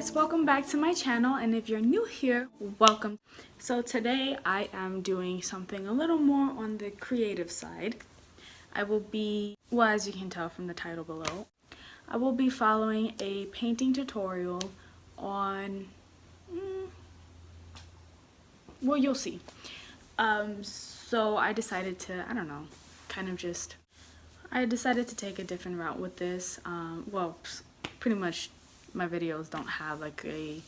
guys, welcome back to my channel, and if you're new here, welcome. So today I am doing something a little more on the creative side. I will be, well, as you can tell from the title below, I will be following a painting tutorial on, well, you'll see. So I decided to, I don't know, I decided to take a different route with this. Well, pretty much my videos don't have like a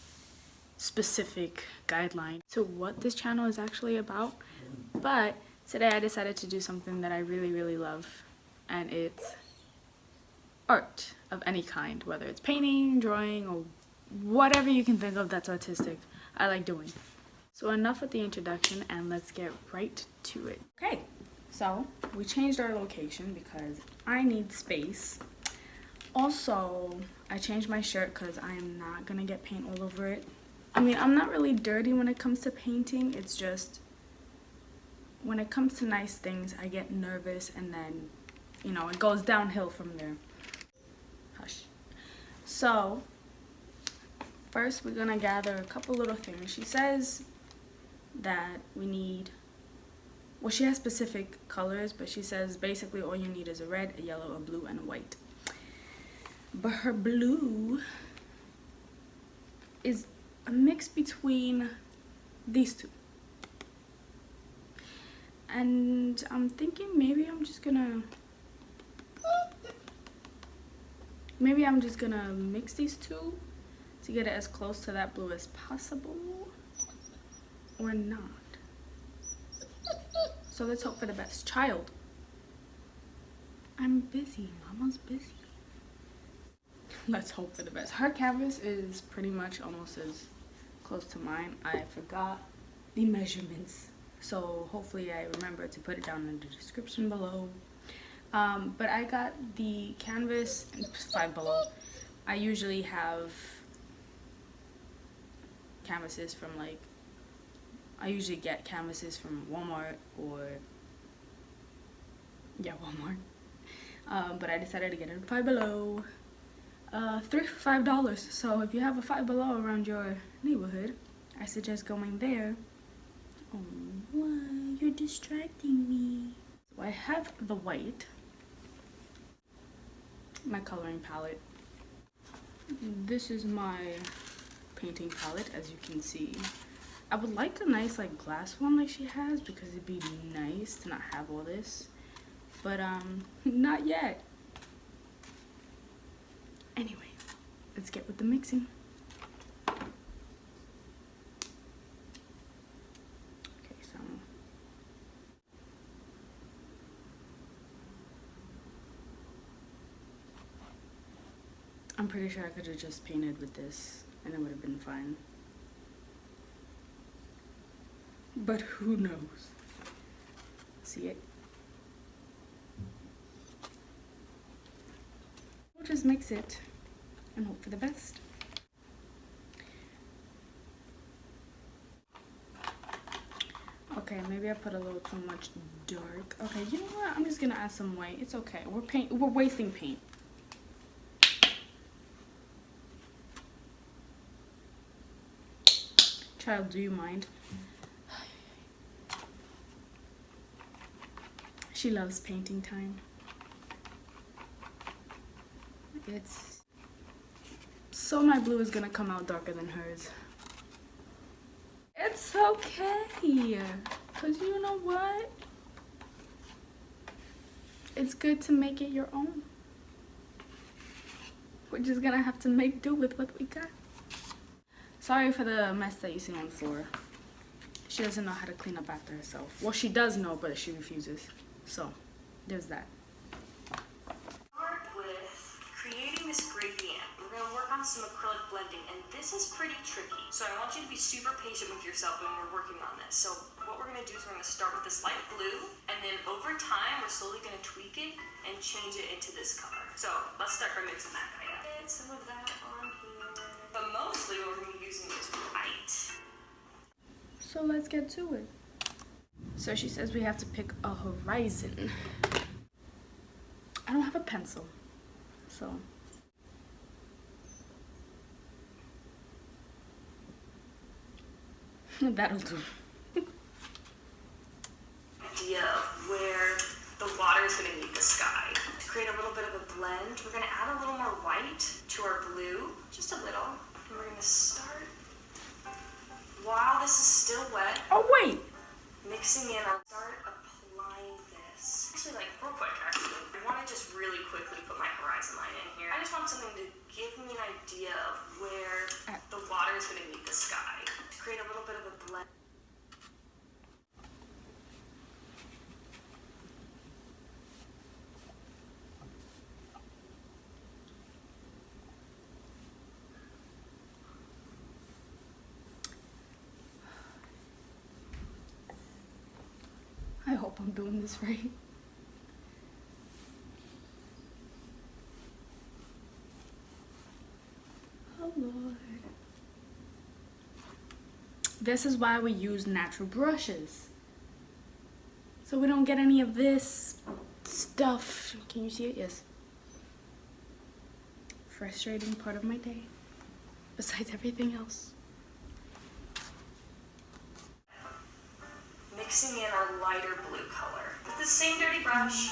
specific guideline to what this channel is actually about, but today I decided to do something that I really love, and it's art of any kind, whether it's painting, drawing, or whatever you can think of that's artistic. I like doing. So enough with the introduction, and let's get right to it. Okay, so we changed our location because I need space. Also, I changed my shirt because I am not gonna get paint all over it. I mean, I'm not really dirty when it comes to painting. It's just when it comes to nice things, I get nervous, and then, you know, it goes downhill from there. Hush. So first we're gonna gather a couple little things. She says that we need, well, she has specific colors, but she says basically all you need is a red, a yellow, a blue, and a white. But her blue is a mix between these two. And I'm thinking maybe I'm just gonna mix these two to get it as close to that blue as possible, or not. So let's hope for the best. Child, I'm busy. Mama's busy. Let's hope for the best. Her canvas is pretty much almost as close to mine. I forgot the measurements, so hopefully I remember to put it down in the description below. But I got the canvas, 5 below. I usually have canvases from I usually get canvases from Walmart or, yeah, Walmart. But I decided to get it at 5 below. 3 for $5. So if you have a 5 below around your neighborhood, I suggest going there. Oh, why? You're distracting me. So I have the white, my coloring palette. This is my painting palette, as you can see. I would like a nice glass one like she has, because it'd be nice to not have all this, but not yet. Anyway, let's get with the mixing. Okay, so I'm pretty sure I could have just painted with this and it would have been fine. But who knows? See it? We'll just mix it and hope for the best. Okay, maybe I put a little too much dark. Okay, you know what? I'm just gonna add some white. It's okay. We're wasting paint. Child, do you mind? She loves painting time. So my blue is gonna come out darker than hers. It's okay, cause you know what? It's good to make it your own. We're just gonna have to make do with what we got. Sorry for the mess that you see on the floor. She doesn't know how to clean up after herself. Well, she does know, but she refuses. So, there's that. Start with creating this gradient. We're going to work on some acrylic blending, and this is pretty tricky. So I want you to be super patient with yourself when we're working on this. So what we're going to do is we're going to start with this light blue, and then over time, we're slowly going to tweak it and change it into this color. So let's start by mixing that guy up. Get some of that on here. But mostly what we're going to be using is white. So let's get to it. So she says we have to pick a horizon. I don't have a pencil, so That'll do. Idea of where the water is going to meet the sky. To create a little bit of a blend, we're going to add a little more white to our blue, just a little. And we're going to start, while this is still wet, Oh wait. mixing in our start applying this. Actually, like real quick, actually. I want to just really quickly put my horizon line in here. I just want something to give me an idea of where the water is going to meet the sky. To create a little bit of a blend. I hope I'm doing this right. Oh Lord. This is why we use natural brushes. So we don't get any of this stuff. Can you see it? Yes. Frustrating part of my day. Besides everything else. Mixing in our lighter blue color. With the same dirty brush,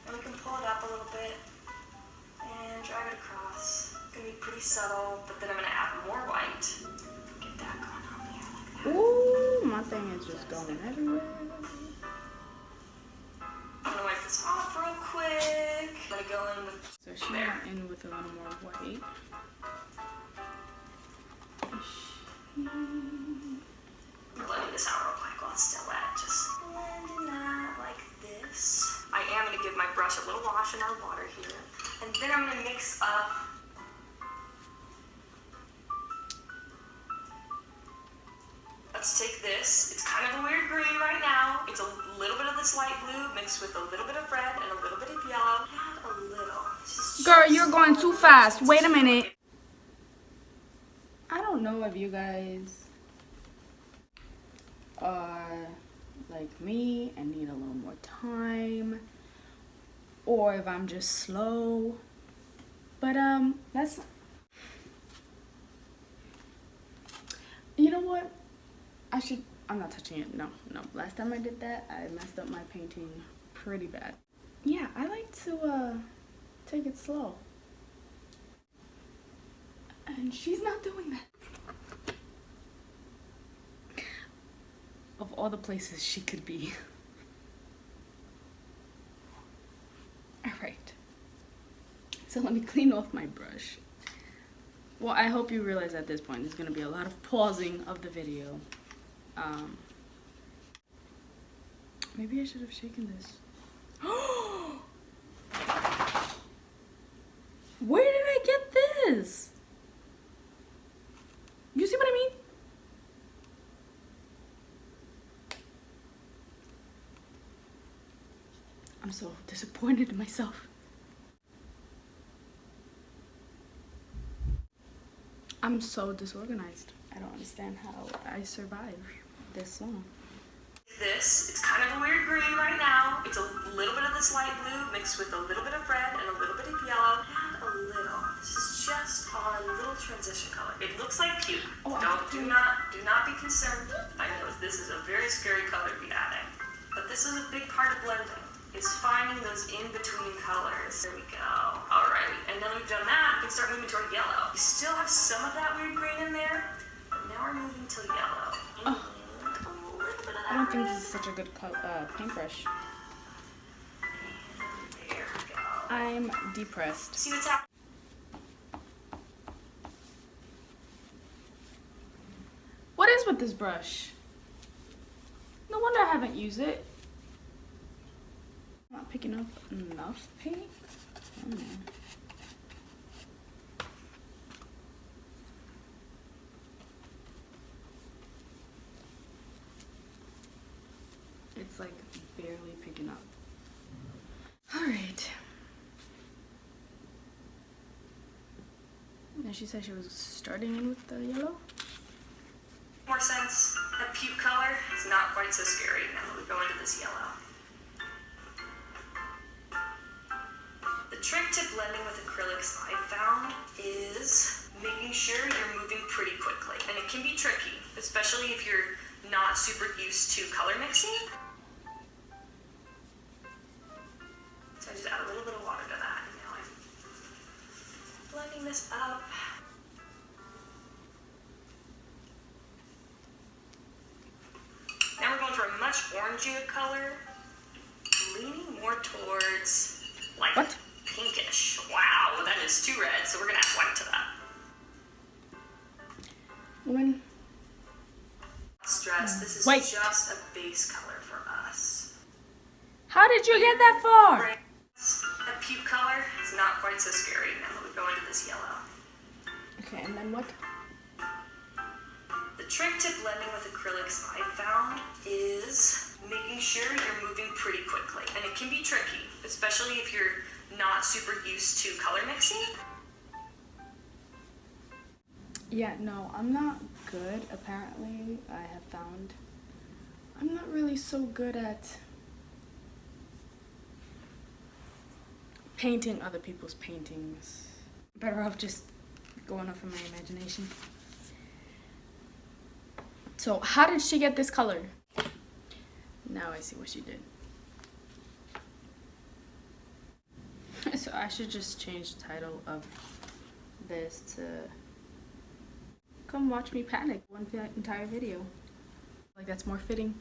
and we can pull it up a little bit and drag it across. It's gonna be pretty subtle, but then I'm gonna add more white. Get that going on there. Ooh, my thing is just going everywhere. I'm gonna wipe this off real quick. I'm gonna go in with So she went in with a little more white. blending this out real quick while it's still wet. Just blending that like this. I am gonna give my brush a little wash in our water here. And then I'm gonna mix up let's take this. It's kind of a weird green right now. It's a little bit of this light blue mixed with a little bit of red and a little bit of yellow. Add a little. Girl, you're going too fast. Wait a minute. I don't know if you guys are like me and need a little more time, or if I'm just slow. But that's, you know what? I'm not touching it. No. Last time I did that, I messed up my painting pretty bad. Yeah, I like to take it slow. And she's not doing that. Of all the places she could be. Alright. So let me clean off my brush. Well, I hope you realize at this point there's going to be a lot of pausing of the video. Maybe I should have shaken this. Where did I get this? You see what I mean? I'm so disappointed in myself. I'm so disorganized. I don't understand how I survive this long. This, it's kind of a weird green right now. It's a little bit of this light blue mixed with a little bit of red and a little bit of yellow. Add a little. This is just our little transition color. It looks like puke. Do not be concerned. I know this is a very scary color to be adding, but this is a big part of blending. It's finding those in-between colors. There we go. Alright, and now that we've done that, we can start moving toward yellow. We still have some of that weird green in there, but now we're moving to yellow. And a little bit of that I don't think red. this is such a good paintbrush. There we go. I'm depressed. See what's happening? What is with this brush? No wonder I haven't used it. I'm not picking up enough paint. I don't know. It's like barely picking up. Alright. And she said she was starting in with the yellow. More sense. That puke color is not quite so scary now that we go into this yellow. The trick to blending with acrylics I've found is making sure you're moving pretty quickly. And it can be tricky. especially if you're not super used to color mixing. So I just add a little bit of water to that, and now I'm blending this up. Now we're going for a much orangier color, leaning more towards like What? pinkish. Wow, that is too red, so we're gonna add white to that. When Stress, this is White. just a base color for us. how did you get that far? Gray, a puke color is not quite so scary now that we go into this yellow. Okay, and then what? The trick to blending with acrylics I found is making sure you're moving pretty quickly. And it can be tricky, especially if you're not super used to color mixing. Yeah, no, I'm not good. Apparently, I have found I'm not really so good at painting other people's paintings. Better off just going off of my imagination. So, how did she get this color? Now I see what she did. So, I should just change the title of this to "Come Watch Me Panic" one entire video. Like, that's more fitting.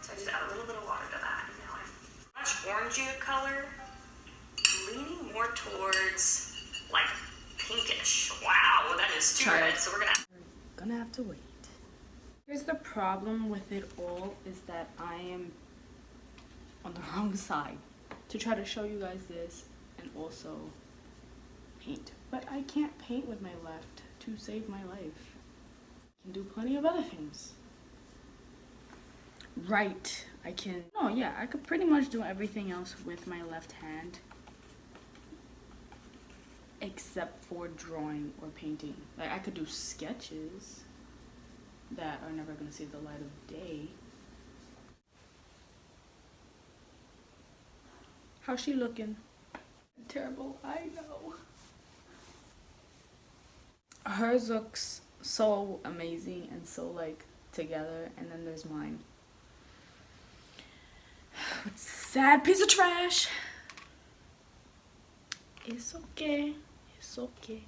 So I just add a little bit of water to that, and now I'm much orangier color, leaning more towards like pinkish. Wow, that is too red, so we're Gonna have to wait. Here's the problem with it all is that I am on the wrong side to try to show you guys this and also paint. But I can't paint with my left to save my life. I can do plenty of other things. Right, I can. No, yeah, I could pretty much do everything else with my left hand except for drawing or painting. Like, I could do sketches that are never gonna see the light of day. How's she looking? Terrible, I know. Hers looks so amazing and so like together, and then there's mine. Sad piece of trash. It's okay. It's okay.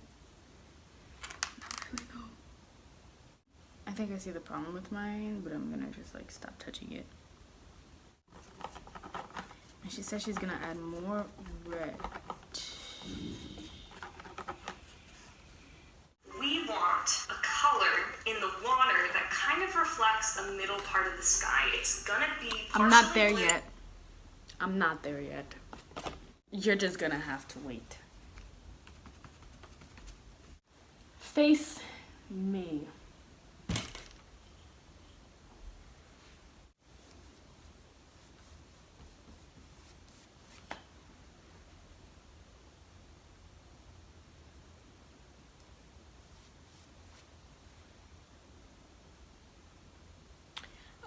I think I see the problem with mine, but I'm gonna just like stop touching it. And she says she's gonna add more red. We want a color in the water that kind of reflects the middle part of the sky. It's gonna be I'm not there blue. yet. I'm not there yet. You're just gonna have to wait. Face me.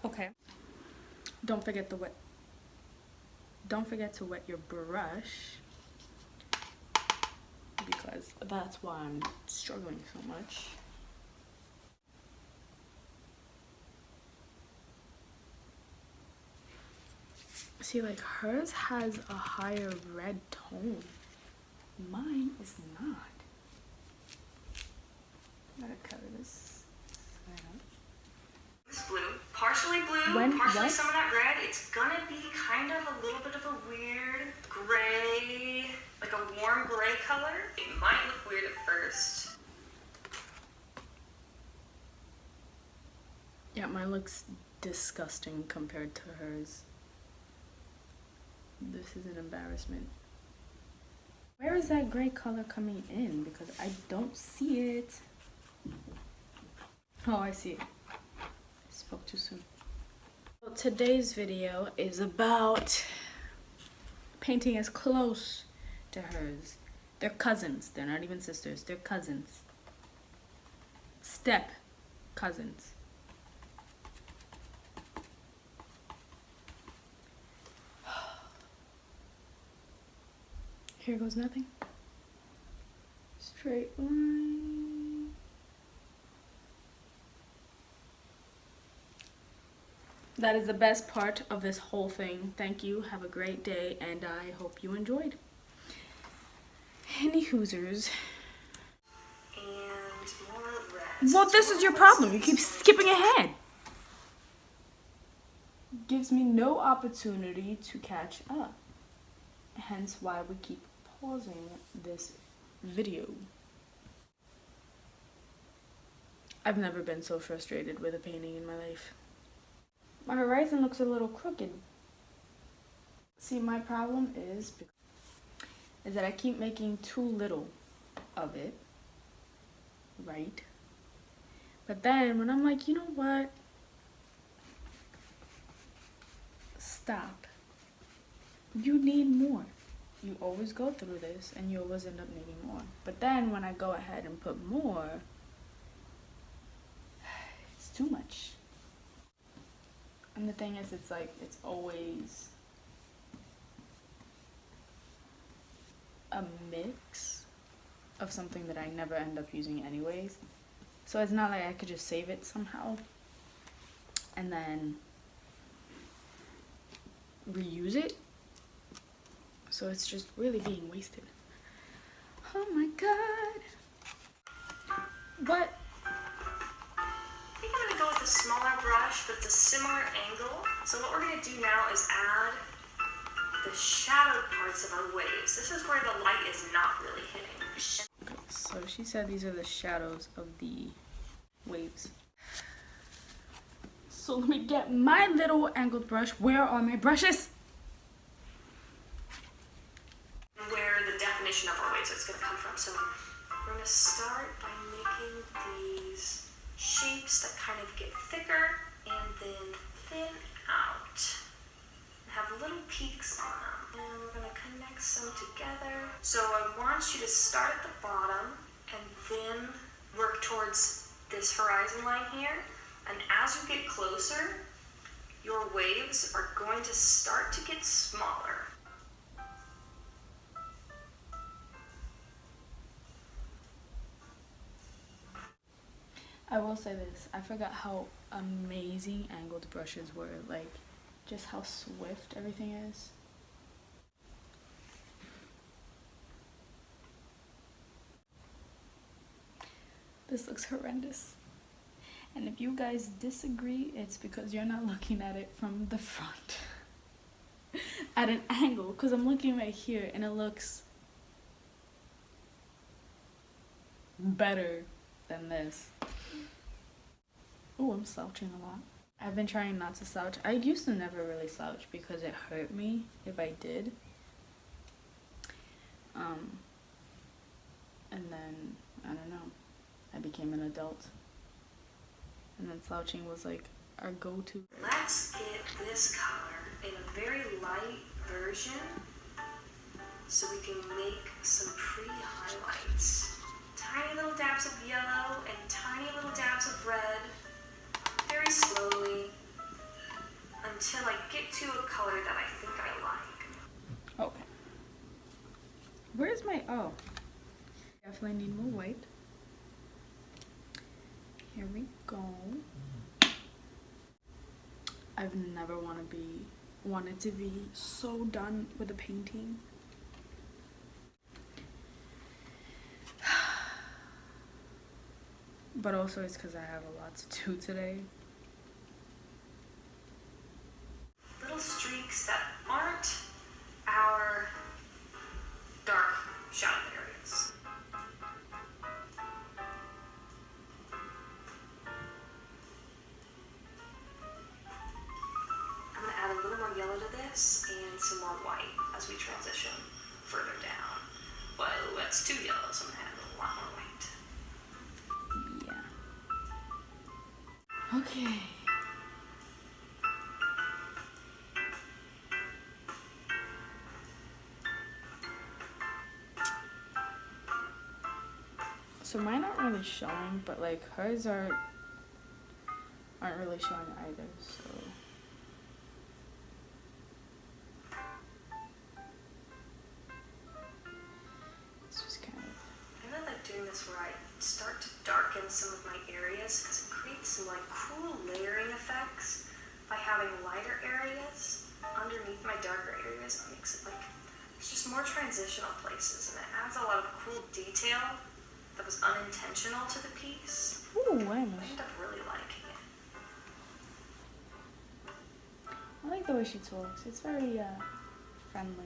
Okay. Don't forget to wet your brush, because that's why I'm struggling so much. See, like, hers has a higher red tone. Mine is not. I gotta cover this side up. It's blue, partially blue, When- partially what? some of that red. It's gonna be kind of a little bit of a weird gray, like a warm gray color. It might look weird at first. Yeah, mine looks disgusting compared to hers. This is an embarrassment. Where is that gray color coming in? Because I don't see it. Oh, I see it. I spoke too soon. Well, today's video is about painting as close to hers. They're cousins. They're not even sisters. They're cousins. Step cousins. Here goes nothing. Straight line. That is the best part of this whole thing. Thank you. Have a great day, and I hope you enjoyed. Any Hoosers. And more red. Well, this is your problem. You keep skipping ahead. Gives me no opportunity to catch up. Hence why we keep pausing this video. I've never been so frustrated with a painting in my life. My horizon looks a little crooked. See, my problem is that I keep making too little of it, right? But then when I'm like, you know what? Stop. You need more. You always go through this and you always end up needing more. But then when I go ahead and put more, it's too much. And the thing is, it's like, it's always a mix of something that I never end up using anyways. So it's not like I could just save it somehow and then reuse it. So it's just really being wasted. Oh my god. What? I think I'm gonna go with a smaller brush, but it's a similar angle. So what we're gonna do now is add the shadowed parts of our waves. This is where the light is not really hitting. Okay, so she said these are the shadows of the waves. So let me get my little angled brush. Where are my brushes? Where the definition of our waves is going to come from. So we're going to start by making these shapes that kind of get thicker and then thin out. And have little peaks on them. And we're going to connect some together. So I want you to start at the bottom and then work towards this horizon line here. And as you get closer, your waves are going to start to get smaller. I will say this, I forgot how amazing angled brushes were, like just how swift everything is. This looks horrendous. And if you guys disagree, it's because you're not looking at it from the front at an angle, because I'm looking right here and it looks better than this. Oh, I'm slouching a lot. I've been trying not to slouch. I used to never really slouch because it hurt me if I did. And then, I don't know, I became an adult. And then slouching was like our go-to. Let's get this color in a very light version so we can make some pretty highlights. Tiny little dabs of yellow and tiny little dabs of red, very slowly, until I get to a color that I think I like. Okay. Where's my, oh. Definitely need more white. Here we go. I've never wanted to be so done with a painting. But also it's because I have a lot to do today. Little streaks that aren't our dark shadow areas. I'm going to add a little more yellow to this and some more white as we transition further down. Well, that's too yellow, so I'm going to add a lot more white. Okay. So mine aren't really showing, but like hers aren't really showing either, so. It's just kind of, I feel like doing areas. It makes it like, it's just more transitional places, and it adds a lot of cool detail that was unintentional to the piece. Ooh, I ended up really liking it. I like the way she talks. It's very friendly.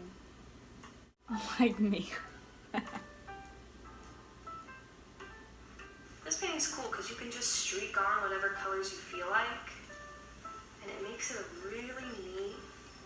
Unlike me. This painting's cool because you can just streak on whatever colors you feel like, and it makes it a really neat,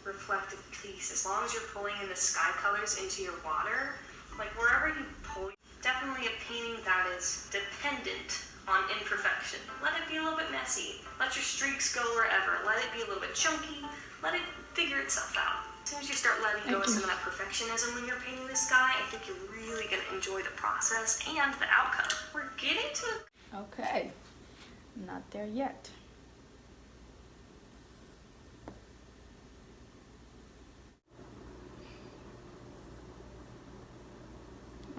reflective piece as long as you're pulling in the sky colors into your water. Like wherever you pull, definitely a painting that is dependent on imperfection. Let it be a little bit messy. Let your streaks go wherever. Let it be a little bit chunky. Let it figure itself out. As soon as you start letting go of some of that perfectionism when you're painting the sky, I think you're really going to enjoy the process and the outcome. We're getting to it. Okay. Not there yet.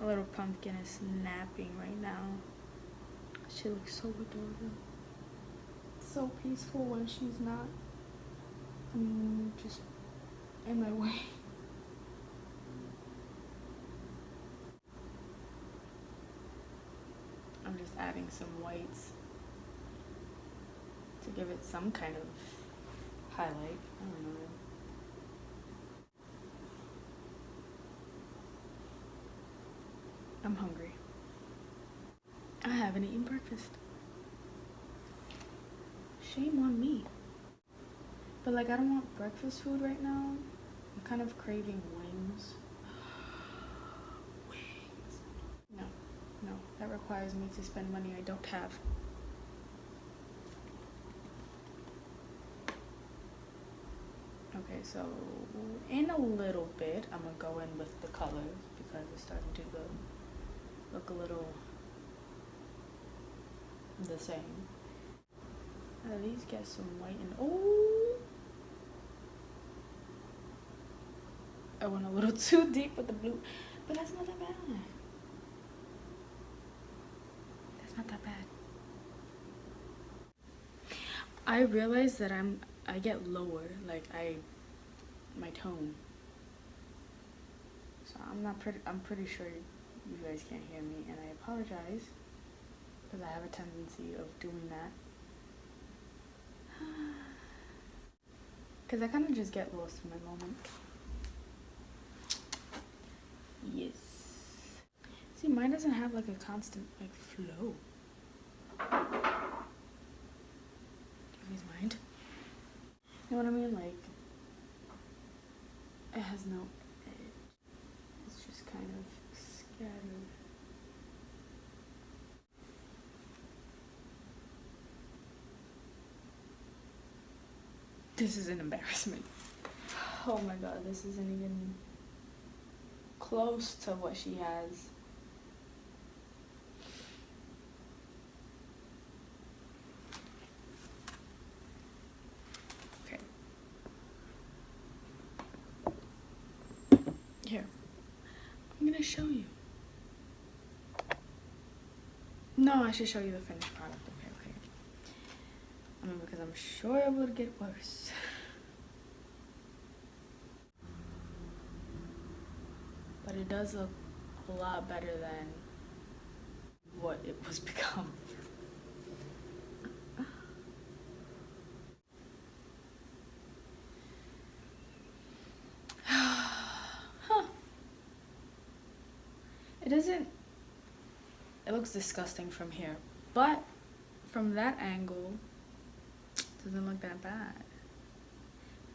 A little pumpkin is napping right now. She looks so adorable. So peaceful when she's not just in my way. I'm just adding some whites to give it some kind of highlight. I don't know. I'm hungry. I haven't eaten breakfast. Shame on me. But like, I don't want breakfast food right now. I'm kind of craving wings. Wings. No, that requires me to spend money I don't have. Okay, so in a little bit, I'm gonna go in with the colors because it's starting to look a little the same. At least get some white and oh, I went a little too deep with the blue, but that's not that bad. That's not that bad. I realize that I get lower, like my tone. So I'm pretty sure you guys can't hear me, and I apologize because I have a tendency of doing that. Because I kind of just get lost in my moment. Yes. See, mine doesn't have like a constant like flow. Do you guys mind? You know what I mean? Like, it has no edge. It's just kind of scattered. This is an embarrassment. Oh my god, this isn't even close to what she has. Okay. Here. I'm gonna show you. No, I should show you the finished product. Okay. I mean, because I'm sure it would get worse. But it does look a lot better than what it was become. Huh. It looks disgusting from here, but from that angle, it doesn't look that bad.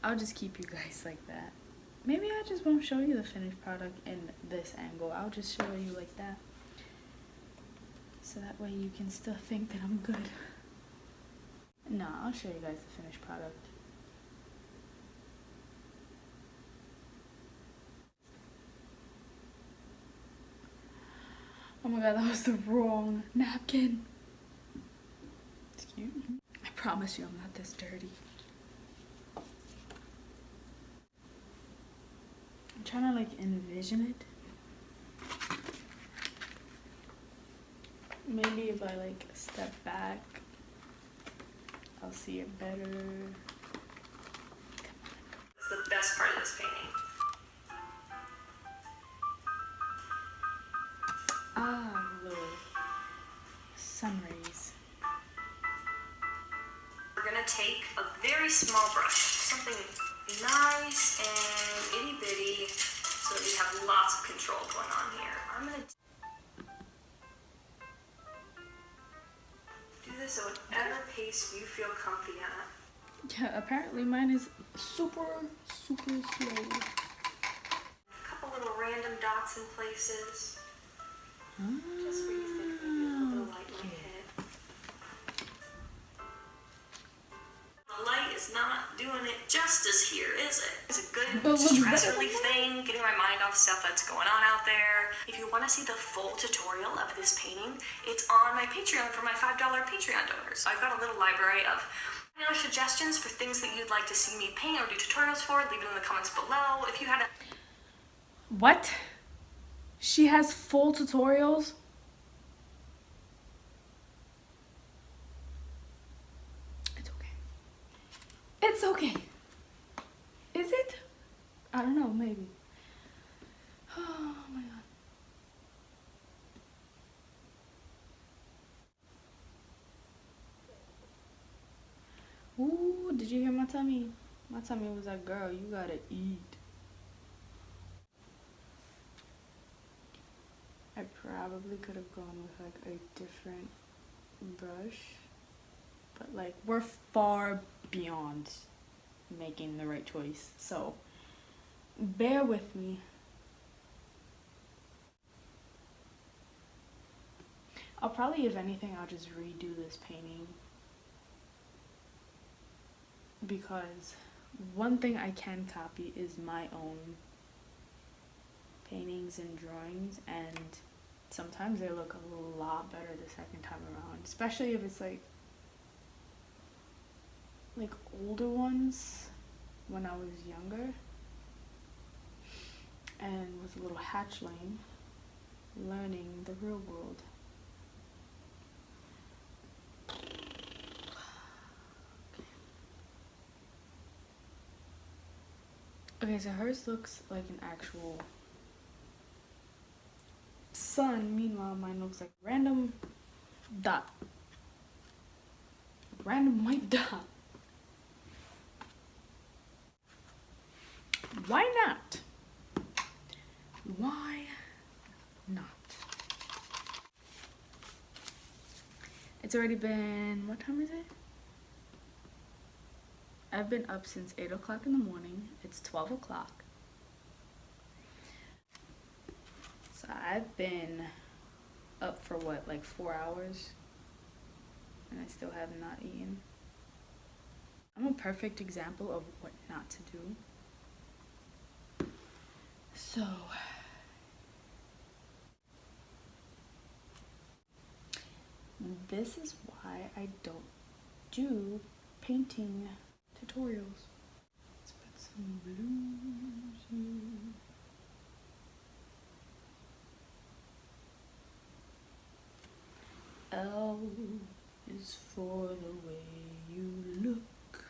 I'll just keep you guys like that. Maybe I just won't show you the finished product in this angle. I'll just show you like that. So that way you can still think that I'm good. No, I'll show you guys the finished product. Oh my god, that was the wrong napkin. Excuse me. I promise you I'm not this dirty. I'm trying to like envision it. Maybe if I like step back, I'll see it better. It's the best part of this painting. take a very small brush, something nice and itty bitty, so that we have lots of control going on here. I'm gonna do this at whatever pace you feel comfy at. Yeah, apparently mine is super slow. A couple little random dots in places, just where you think maybe a little light might hit. The light is not doing it justice here, is it? It's a good stress relief thing, getting my mind off stuff that's going on out there. If you want to see the full tutorial of this painting, it's on my Patreon for my $5 Patreon donors. I've got a little library of other suggestions for things that you'd like to see me paint or do tutorials for. Leave it in the comments below. If you had a... What? She has full tutorials? It's okay. It's okay. Is it? I don't know, maybe. Oh my god. Ooh, did you hear my tummy? My tummy was like, girl, you gotta eat. I probably could have gone with like a different brush, but like we're far beyond making the right choice, so bear with me. I'll probably, if anything, I'll just redo this painting, because one thing I can copy is my own paintings and drawings, and sometimes they look a lot better the second time around, especially if it's like older ones when I was younger and was a little hatchling learning the real world. Okay, so hers looks like an actual sun. Meanwhile, mine looks like random dot. Random white dot. Why not? Why not? It's already been, what time is it? I've been up since 8 o'clock in the morning. It's 12 o'clock. So I've been up for what, like 4 hours? And I still have not eaten. I'm a perfect example of what not to do. So this is why I don't do painting tutorials. Let's put some blues here. L is for the way you look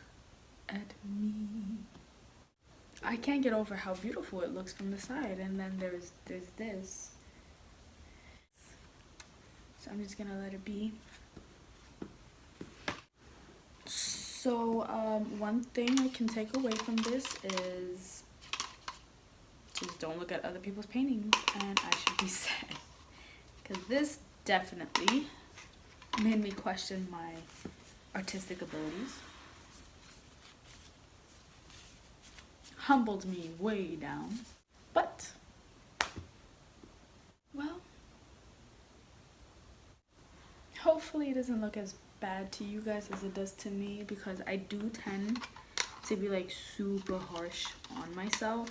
at me. I can't get over how beautiful it looks from the side, and then there's this. So I'm just gonna let it be. So one thing I can take away from this is just don't look at other people's paintings, and I should be sad, because this definitely made me question my artistic abilities. Humbled me way down. But, well, hopefully it doesn't look as bad to you guys as it does to me, because I do tend to be like super harsh on myself.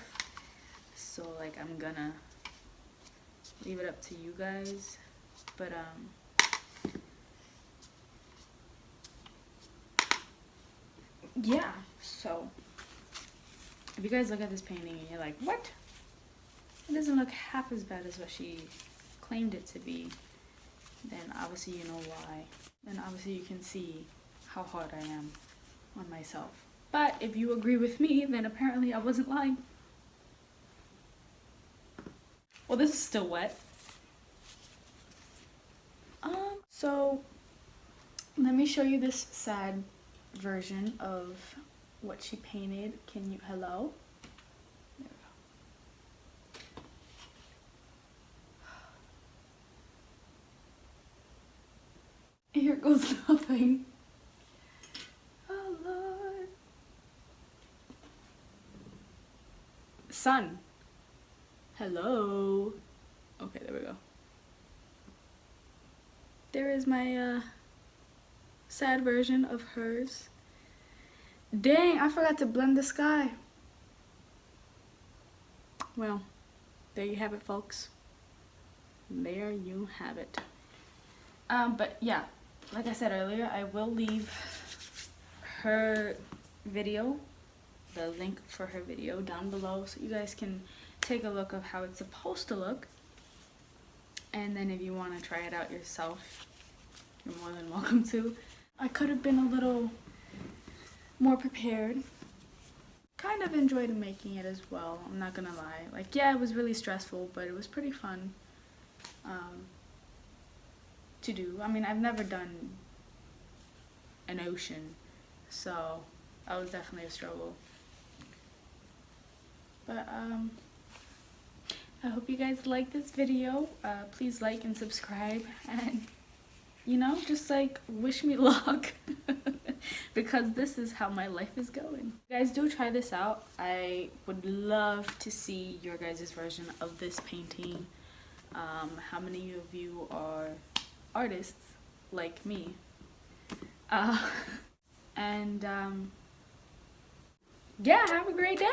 So like I'm gonna leave it up to you guys. But yeah, so if you guys look at this painting and you're like, what? It doesn't look half as bad as what she claimed it to be, then obviously you know why. Then obviously you can see how hard I am on myself. But if you agree with me, then apparently I wasn't lying. Well, this is still wet. So let me show you this sad version of what she painted. Can you, hello? There we go. Here goes nothing. Oh Lord. Sun. Hello. Okay, there we go. There is my sad version of hers. Dang, I forgot to blend the sky. Well, there you have it, folks. There you have it. But yeah, like I said earlier, I will leave her video, the link for her video down below, so you guys can take a look of how it's supposed to look. And then if you want to try it out yourself, you're more than welcome to. I could have been a little more prepared. Kind of enjoyed making it as well, I'm not gonna lie. Like, yeah, it was really stressful, but it was pretty fun to do. I mean, I've never done an ocean, so that was definitely a struggle. But I hope you guys like this video. Please like and subscribe, and you know, just like wish me luck because this is how my life is going. You guys do try this out. I would love to see your guys' version of this painting. How many of you are artists like me? And yeah, have a great day.